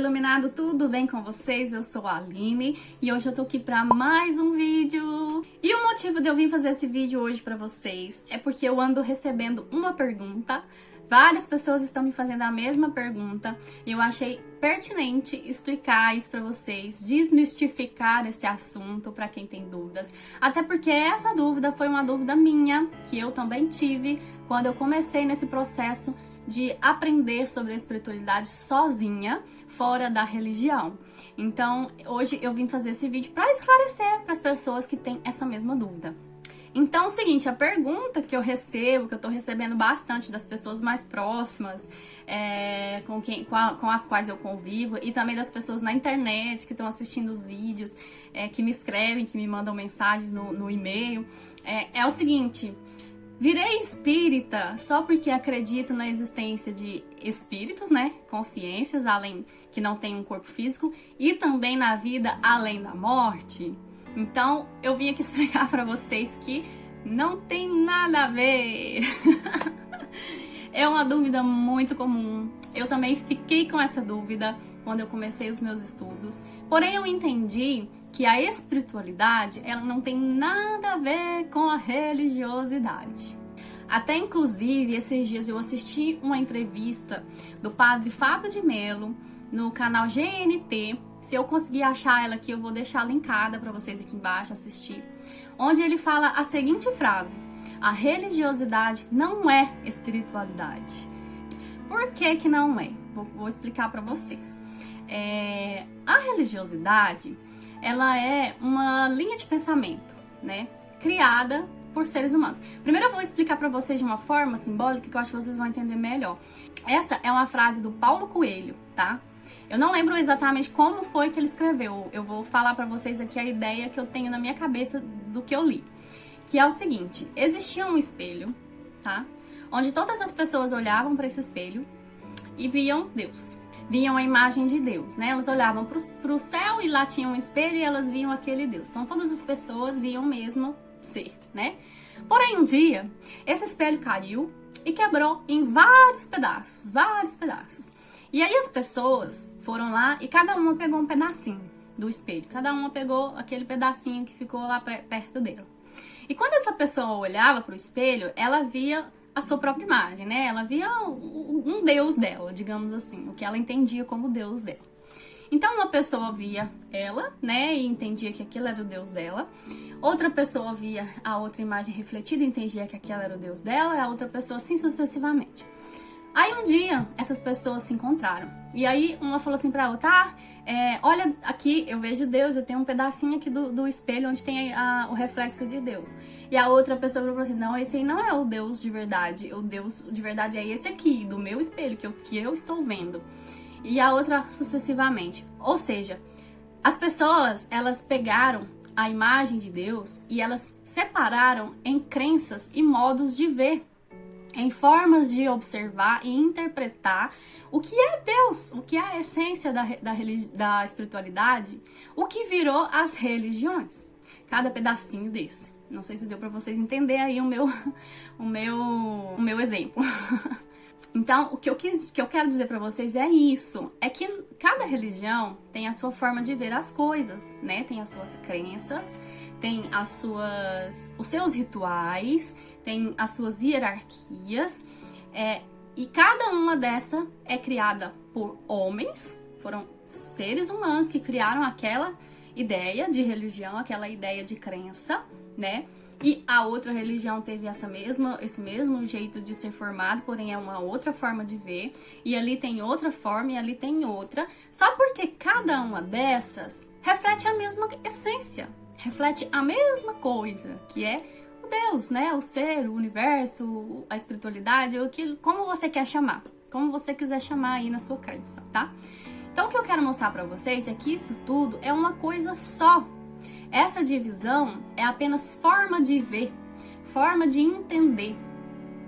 Iluminado, tudo bem com vocês? Eu sou a Aline e hoje eu tô aqui pra mais um vídeo. E o motivo de eu vir fazer esse vídeo hoje pra vocês é porque eu ando recebendo uma pergunta. Várias pessoas estão me fazendo a mesma pergunta e eu achei pertinente explicar isso pra vocês, desmistificar esse assunto pra quem tem dúvidas. Até porque essa dúvida foi uma dúvida minha, que eu também tive quando eu comecei nesse processo de aprender sobre a espiritualidade sozinha, fora da religião. Então, hoje eu vim fazer esse vídeo para esclarecer para as pessoas que têm essa mesma dúvida. Então, é o seguinte, a pergunta que eu recebo, que eu tô recebendo bastante das pessoas mais próximas, com as quais eu convivo, e também das pessoas na internet que estão assistindo os vídeos, que me escrevem, que me mandam mensagens no e-mail, é o seguinte: virei espírita só porque acredito na existência de espíritos, né? Consciências, além que não tem um corpo físico, e também na vida além da morte. Então, eu vim aqui explicar pra vocês que não tem nada a ver. É uma dúvida muito comum. Eu também fiquei com essa dúvida quando eu comecei os meus estudos. Porém, eu entendi que a espiritualidade, ela não tem nada a ver com a religiosidade. Até, inclusive, esses dias eu assisti uma entrevista do padre Fábio de Mello no canal GNT. Se eu conseguir achar ela aqui, eu vou deixar linkada para vocês aqui embaixo assistir. Onde ele fala a seguinte frase: a religiosidade não é espiritualidade. Por que que não é? Vou explicar para vocês. A religiosidade, ela é uma linha de pensamento, né? Criada por seres humanos. Primeiro eu vou explicar para vocês de uma forma simbólica que eu acho que vocês vão entender melhor. Essa é uma frase do Paulo Coelho, tá? Eu não lembro exatamente como foi que ele escreveu. Eu vou falar para vocês aqui a ideia que eu tenho na minha cabeça do que eu li. Que é o seguinte: existia um espelho, tá? Onde todas as pessoas olhavam para esse espelho e viam Deus. Viam a imagem de Deus, né? Elas olhavam pro céu e lá tinha um espelho e elas viam aquele Deus. Então todas as pessoas viam o mesmo ser, né? Porém, um dia, esse espelho caiu e quebrou em vários pedaços, E aí as pessoas foram lá e cada uma pegou um pedacinho do espelho. Cada uma pegou aquele pedacinho que ficou lá perto dela. E quando essa pessoa olhava para o espelho, ela via a sua própria imagem, né? Ela via um Deus dela, digamos assim, o que ela entendia como Deus dela. Então uma pessoa via ela, né, e entendia que aquilo era o Deus dela. Outra pessoa via a outra imagem refletida e entendia que aquilo era o Deus dela, e a outra pessoa assim sucessivamente. Aí um dia, essas pessoas se encontraram. E aí uma falou assim pra outra: olha aqui, eu vejo Deus, eu tenho um pedacinho aqui do espelho onde tem o reflexo de Deus. E a outra pessoa falou assim: não, esse aí não é o Deus de verdade. O Deus de verdade é esse aqui, do meu espelho, que eu estou vendo. E a outra sucessivamente. Ou seja, as pessoas, elas pegaram a imagem de Deus e elas separaram em crenças e modos de ver, em formas de observar e interpretar o que é Deus, o que é a essência da espiritualidade, o que virou as religiões. Cada pedacinho desse. Não sei se deu para vocês entenderem aí o meu exemplo. Então, o que eu quero dizer para vocês é isso, é que cada religião tem a sua forma de ver as coisas, né? Tem as suas crenças, tem os seus rituais, tem as suas hierarquias, e cada uma dessa é criada por homens, foram seres humanos que criaram aquela ideia de religião, aquela ideia de crença, né? E a outra religião teve esse mesmo jeito de ser formado, porém é uma outra forma de ver. E ali tem outra forma e ali tem outra. Só porque cada uma dessas reflete a mesma essência. Reflete a mesma coisa, que é o Deus, né? O ser, o universo, a espiritualidade, como você quer chamar. Como você quiser chamar aí na sua crença, tá? Então o que eu quero mostrar pra vocês é que isso tudo é uma coisa só. Essa divisão é apenas forma de ver, forma de entender.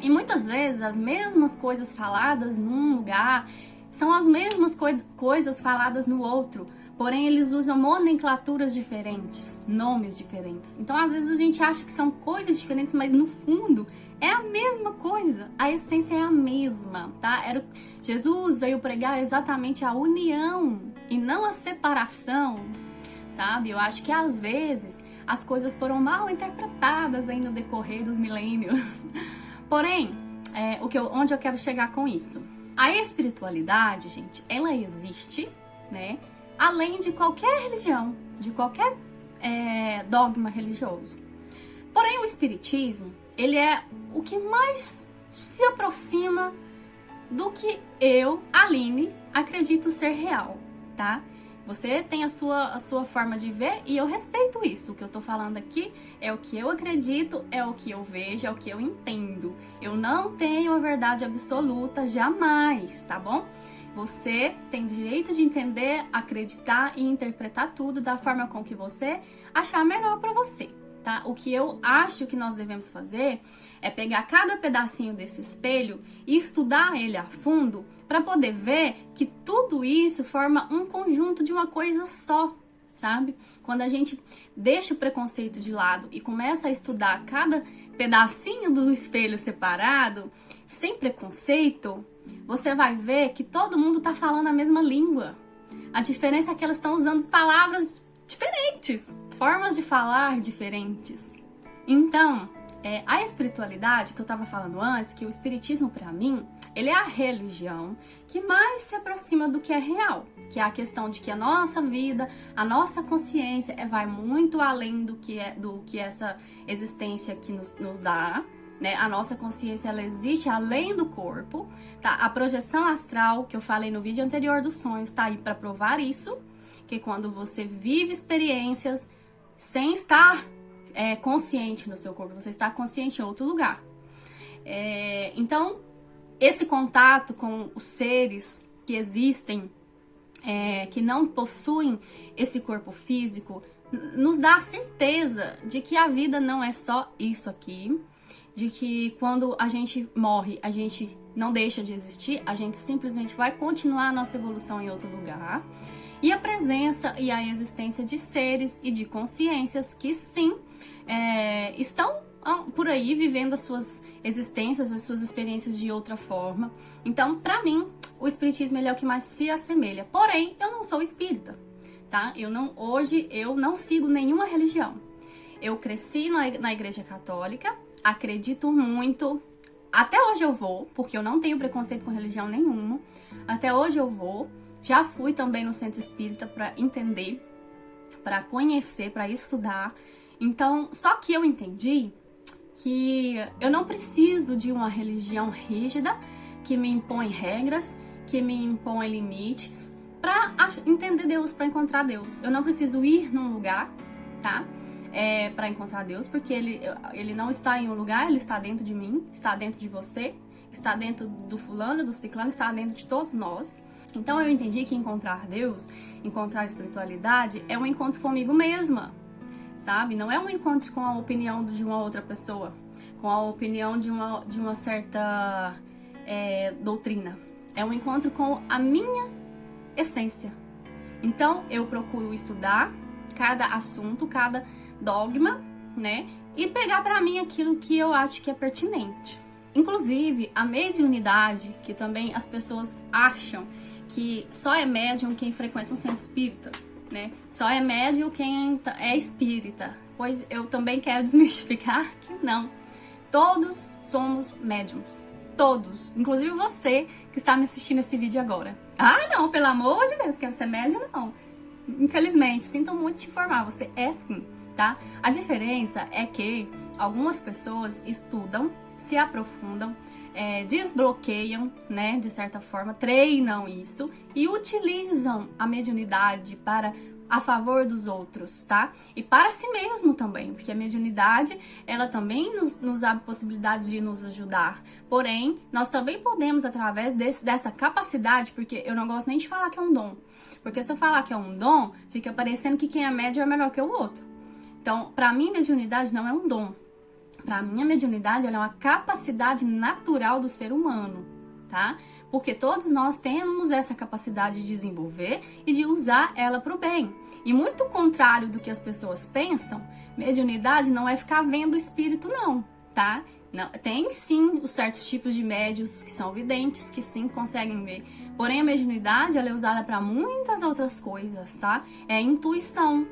E muitas vezes as mesmas coisas faladas num lugar são as mesmas coisas faladas no outro. Porém, eles usam nomenclaturas diferentes, nomes diferentes. Então, às vezes a gente acha que são coisas diferentes, mas no fundo é a mesma coisa. A essência é a mesma, tá? Jesus veio pregar exatamente a união e não a separação, sabe? Eu acho que às vezes as coisas foram mal interpretadas aí no decorrer dos milênios. Porém, onde eu quero chegar com isso? A espiritualidade, gente, ela existe, né? Além de qualquer religião, de qualquer dogma religioso. Porém, o espiritismo, ele é o que mais se aproxima do que eu, Aline, acredito ser real, tá? Você tem a sua forma de ver e eu respeito isso. O que eu tô falando aqui é o que eu acredito, é o que eu vejo, é o que eu entendo. Eu não tenho a verdade absoluta jamais, tá bom? Você tem direito de entender, acreditar e interpretar tudo da forma com que você achar melhor pra você, tá? O que eu acho que nós devemos fazer é pegar cada pedacinho desse espelho e estudar ele a fundo para poder ver que tudo isso forma um conjunto de uma coisa só, sabe? Quando a gente deixa o preconceito de lado e começa a estudar cada pedacinho do espelho separado, sem preconceito, você vai ver que todo mundo tá falando a mesma língua. A diferença é que elas estão usando palavras diferentes, formas de falar diferentes. Então, a espiritualidade que eu tava falando antes, que o espiritismo pra mim, ele é a religião que mais se aproxima do que é real, que é a questão de que a nossa vida, a nossa consciência vai muito além do que essa existência aqui nos dá, né? A nossa consciência, ela existe além do corpo, tá? A projeção astral, que eu falei no vídeo anterior dos sonhos, tá aí para provar isso, que quando você vive experiências sem estar consciente no seu corpo, você está consciente em outro lugar. Então, esse contato com os seres que existem, que não possuem esse corpo físico, nos dá a certeza de que a vida não é só isso aqui, de que quando a gente morre, a gente não deixa de existir, a gente simplesmente vai continuar a nossa evolução em outro lugar. E a presença e a existência de seres e de consciências que sim, estão por aí vivendo as suas existências, as suas experiências de outra forma. Então, pra mim, o espiritismo ele é o que mais se assemelha. Porém, eu não sou espírita, tá? Hoje eu não sigo nenhuma religião. Eu cresci na Igreja Católica, acredito muito. Até hoje eu vou, porque eu não tenho preconceito com religião nenhuma. Até hoje eu vou. Já fui também no centro espírita para entender, para conhecer, para estudar. Então, só que eu entendi que eu não preciso de uma religião rígida que me impõe regras, que me impõe limites para entender Deus, para encontrar Deus. Eu não preciso ir num lugar, tá? Para encontrar Deus, porque ele não está em um lugar, ele está dentro de mim, está dentro de você, está dentro do fulano, do ciclano, está dentro de todos nós. Então eu entendi que encontrar Deus, encontrar espiritualidade é um encontro comigo mesma, sabe? Não é um encontro com a opinião de uma outra pessoa, com a opinião de uma certa doutrina. É um encontro com a minha essência. Então eu procuro estudar cada assunto, cada dogma, né? E pegar pra mim aquilo que eu acho que é pertinente. Inclusive, a mediunidade, que também as pessoas acham que só é médium quem frequenta um centro espírita, né? Só é médium quem é espírita. Pois eu também quero desmistificar que não. Todos somos médiums. Todos. Inclusive você que está me assistindo esse vídeo agora. Ah, não, pelo amor de Deus, quer ser médium? Não. Infelizmente, sinto muito te informar, você é sim, tá? A diferença é que algumas pessoas estudam, se aprofundam, desbloqueiam, né, de certa forma, treinam isso e utilizam a mediunidade a favor dos outros, tá? E para si mesmo também, porque a mediunidade, ela também nos abre possibilidades de nos ajudar. Porém, nós também podemos, através dessa capacidade, porque eu não gosto nem de falar que é um dom, porque se eu falar que é um dom, fica parecendo que quem é médium é melhor que o outro. Então, para mim, mediunidade não é um dom. Para mim, a mediunidade ela é uma capacidade natural do ser humano, tá? porque todos nós temos essa capacidade de desenvolver e de usar ela para o bem. E muito contrário do que as pessoas pensam, mediunidade não é ficar vendo o espírito não, tá? Não, tem sim os certos tipos de médios que são videntes, que sim conseguem ver. Porém, a mediunidade ela é usada para muitas outras coisas, tá? É intuição,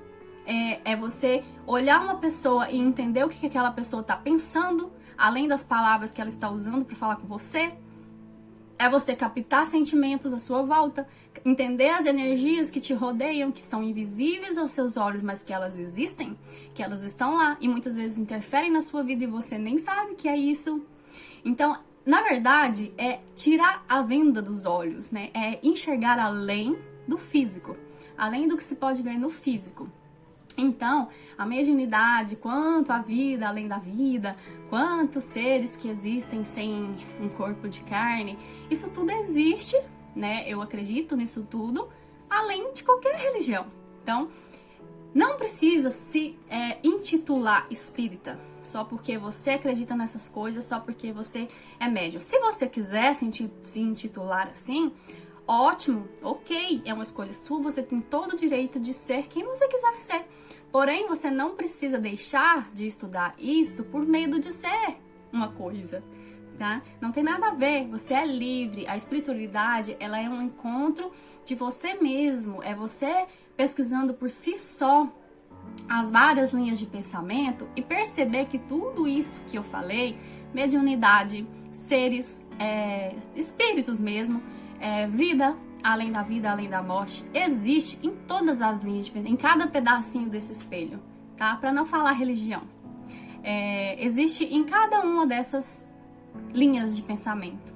é você olhar uma pessoa e entender o que aquela pessoa está pensando, além das palavras que ela está usando para falar com você. É você captar sentimentos à sua volta, entender as energias que te rodeiam, que são invisíveis aos seus olhos, mas que elas existem, que elas estão lá e muitas vezes interferem na sua vida e você nem sabe que é isso. Então, na verdade, é tirar a venda dos olhos, né? É enxergar além do físico, além do que se pode ver no físico. Então, a mediunidade, quanto a vida além da vida, quantos seres que existem sem um corpo de carne, isso tudo existe, né? Eu acredito nisso tudo, além de qualquer religião. Então, não precisa se intitular espírita só porque você acredita nessas coisas, só porque você é médium. Se você quiser se intitular assim, ótimo, ok, é uma escolha sua, você tem todo o direito de ser quem você quiser ser. Porém, você não precisa deixar de estudar isso por medo de ser uma coisa, tá? Não tem nada a ver, você é livre. A espiritualidade, ela é um encontro de você mesmo, é você pesquisando por si só as várias linhas de pensamento e perceber que tudo isso que eu falei, mediunidade, seres, espíritos mesmo, vida, além da vida, além da morte, existe em todas as linhas de pensamento, em cada pedacinho desse espelho, tá? Para não falar religião. Existe em cada uma dessas linhas de pensamento.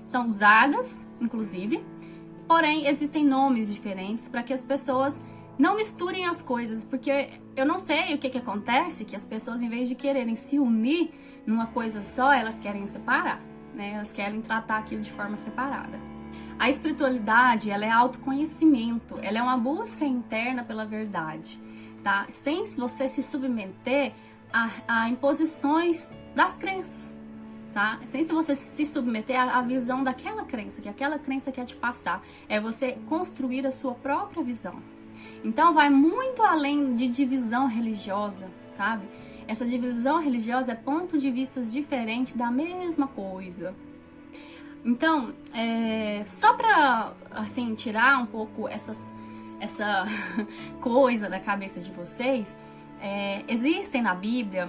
São usadas, inclusive, porém existem nomes diferentes para que as pessoas não misturem as coisas, porque eu não sei o que acontece, que as pessoas, em vez de quererem se unir numa coisa só, elas querem separar, né? Elas querem tratar aquilo de forma separada. A espiritualidade, ela é autoconhecimento, ela é uma busca interna pela verdade, tá? Sem você se submeter a imposições das crenças, tá? Sem você se submeter à visão daquela crença, que aquela crença quer te passar. É você construir a sua própria visão. Então, vai muito além de divisão religiosa, sabe? Essa divisão religiosa é ponto de vista diferente da mesma coisa. Então, só pra, assim, tirar um pouco essa coisa da cabeça de vocês, existem na Bíblia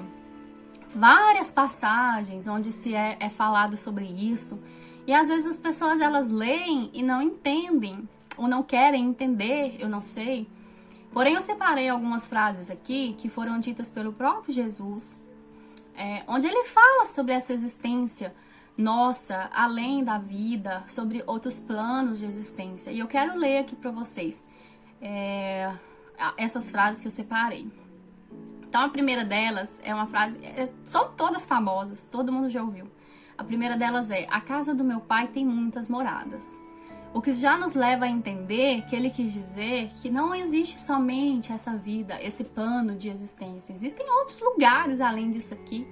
várias passagens onde se é falado sobre isso, e às vezes as pessoas, elas leem e não entendem, ou não querem entender, eu não sei. Porém, eu separei algumas frases aqui que foram ditas pelo próprio Jesus, onde ele fala sobre essa existência nossa, além da vida, sobre outros planos de existência. E eu quero ler aqui para vocês essas frases que eu separei. Então, a primeira delas é uma frase, são todas famosas, todo mundo já ouviu. A primeira delas é: a casa do meu pai tem muitas moradas. O que já nos leva a entender que ele quis dizer que não existe somente essa vida, esse plano de existência. Existem outros lugares além disso aqui.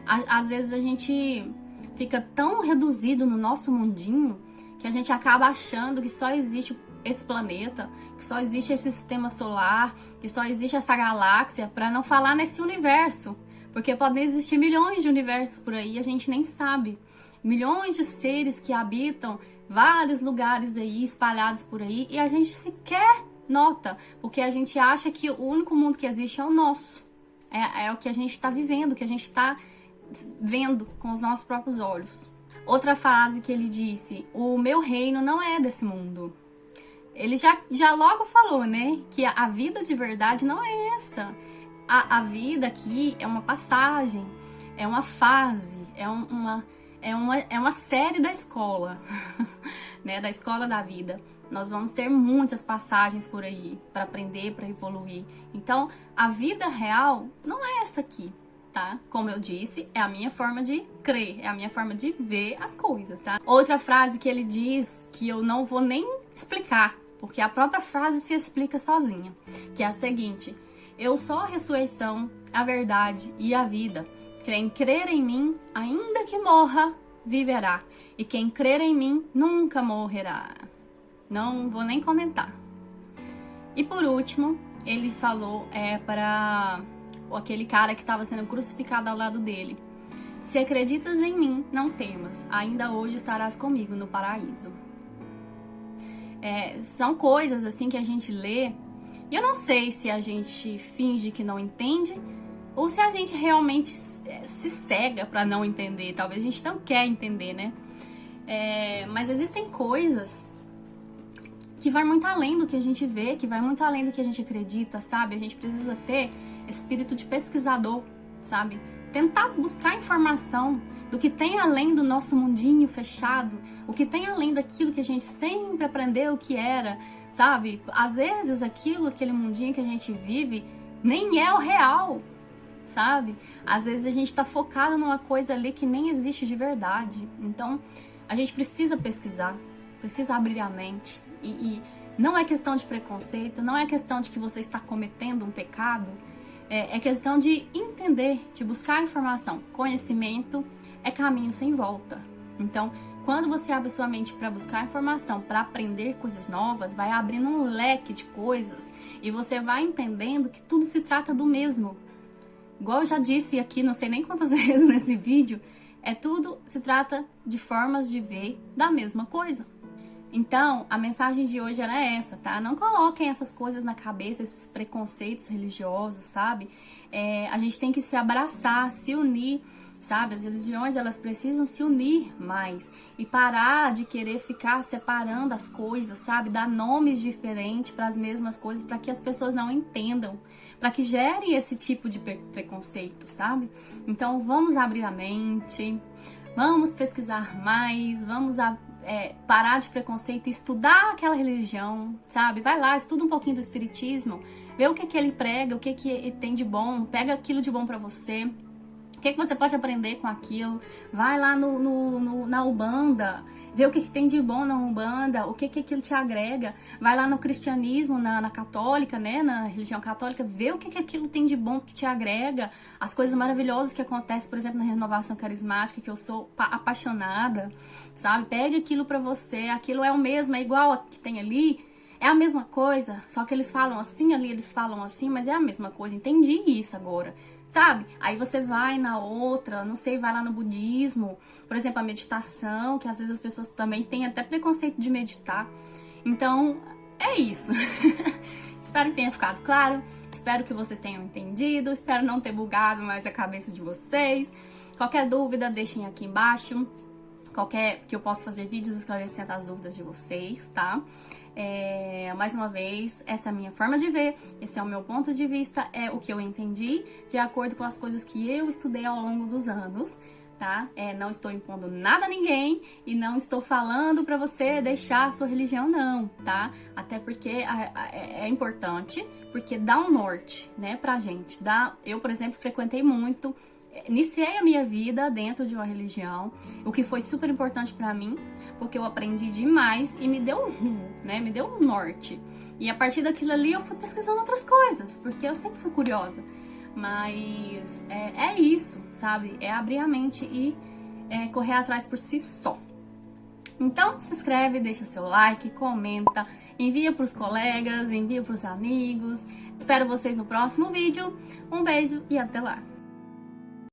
Às vezes a gente fica tão reduzido no nosso mundinho que a gente acaba achando que só existe esse planeta, que só existe esse sistema solar, que só existe essa galáxia, para não falar nesse universo. Porque podem existir milhões de universos por aí e a gente nem sabe. Milhões de seres que habitam vários lugares aí, espalhados por aí, e a gente sequer nota, porque a gente acha que o único mundo que existe é o nosso. É o que a gente está vivendo, que a gente está vendo com os nossos próprios olhos. Outra frase que ele disse: o meu reino não é desse mundo. Ele já logo falou, né, que a vida de verdade não é essa. A vida aqui é uma passagem, é uma fase, é uma série da escola, né, da escola da vida. Nós vamos ter muitas passagens por aí para aprender, para evoluir. Então, a vida real não é essa aqui, tá? Como eu disse, é a minha forma de crer, é a minha forma de ver as coisas, tá? Outra frase que ele diz, que eu não vou nem explicar, porque a própria frase se explica sozinha, que é a seguinte: eu sou a ressurreição, a verdade e a vida. Quem crer em mim, ainda que morra, viverá. E quem crer em mim nunca morrerá. Não vou nem comentar. E por último, ele falou para aquele cara que estava sendo crucificado ao lado dele: se acreditas em mim, não temas, ainda hoje estarás comigo no paraíso. São coisas assim que a gente lê, e eu não sei se a gente finge que não entende, ou se a gente realmente se cega para não entender. Talvez a gente não quer entender, né? Mas existem coisas que vai muito além do que a gente vê, que vai muito além do que a gente acredita, sabe? A gente precisa ter espírito de pesquisador, sabe? Tentar buscar informação do que tem além do nosso mundinho fechado, o que tem além daquilo que a gente sempre aprendeu que era, sabe? Às vezes aquele mundinho que a gente vive nem é o real, sabe? Às vezes a gente tá focado numa coisa ali que nem existe de verdade. Então, a gente precisa pesquisar, precisa abrir a mente. E não é questão de preconceito, não é questão de que você está cometendo um pecado, é questão de entender, de buscar informação. Conhecimento é caminho sem volta. Então, quando você abre sua mente para buscar informação, para aprender coisas novas, vai abrindo um leque de coisas e você vai entendendo que tudo se trata do mesmo. Igual eu já disse aqui, não sei nem quantas vezes nesse vídeo, tudo se trata de formas de ver da mesma coisa. Então, a mensagem de hoje era essa, tá? Não coloquem essas coisas na cabeça, esses preconceitos religiosos, sabe? A gente tem que se abraçar, se unir, sabe? As religiões, elas precisam se unir mais e parar de querer ficar separando as coisas, sabe? Dar nomes diferentes para as mesmas coisas, para que as pessoas não entendam, para que gerem esse tipo de preconceito, sabe? Então, vamos abrir a mente, vamos pesquisar mais, vamos parar de preconceito e estudar aquela religião, sabe? Vai lá, estuda um pouquinho do espiritismo, vê o que ele prega, o que ele tem de bom, pega aquilo de bom pra você, o que você pode aprender com aquilo. Vai lá na Umbanda, vê o que tem de bom na Umbanda, o que aquilo te agrega. Vai lá no cristianismo, na católica, né? Na religião católica, vê o que aquilo tem de bom que te agrega. As coisas maravilhosas que acontecem, por exemplo, na renovação carismática, que eu sou apaixonada, sabe? Pega aquilo pra você, aquilo é o mesmo, é igual a que tem ali. É a mesma coisa, só que eles falam assim, ali eles falam assim, mas é a mesma coisa. Entendi isso agora, sabe? Aí você vai na outra, não sei, vai lá no budismo, por exemplo, a meditação, que às vezes as pessoas também têm até preconceito de meditar. Então, é isso. Espero que tenha ficado claro, espero que vocês tenham entendido, espero não ter bugado mais a cabeça de vocês. Qualquer dúvida, deixem aqui embaixo. Que eu possa fazer vídeos esclarecendo as dúvidas de vocês, tá? Mais uma vez, essa é a minha forma de ver, esse é o meu ponto de vista, é o que eu entendi, de acordo com as coisas que eu estudei ao longo dos anos, tá? Não estou impondo nada a ninguém e não estou falando pra você deixar a sua religião, não, tá? Até porque é importante, porque dá um norte, né, pra gente. Eu, por exemplo, frequentei muito, iniciei a minha vida dentro de uma religião, o que foi super importante pra mim, porque eu aprendi demais e me deu um rumo, né? Me deu um norte. E a partir daquilo ali eu fui pesquisando outras coisas, porque eu sempre fui curiosa. Mas é isso, sabe? É abrir a mente e correr atrás por si só. Então, se inscreve, deixa seu like, comenta, envia pros colegas, envia pros amigos. Espero vocês no próximo vídeo. Um beijo e até lá!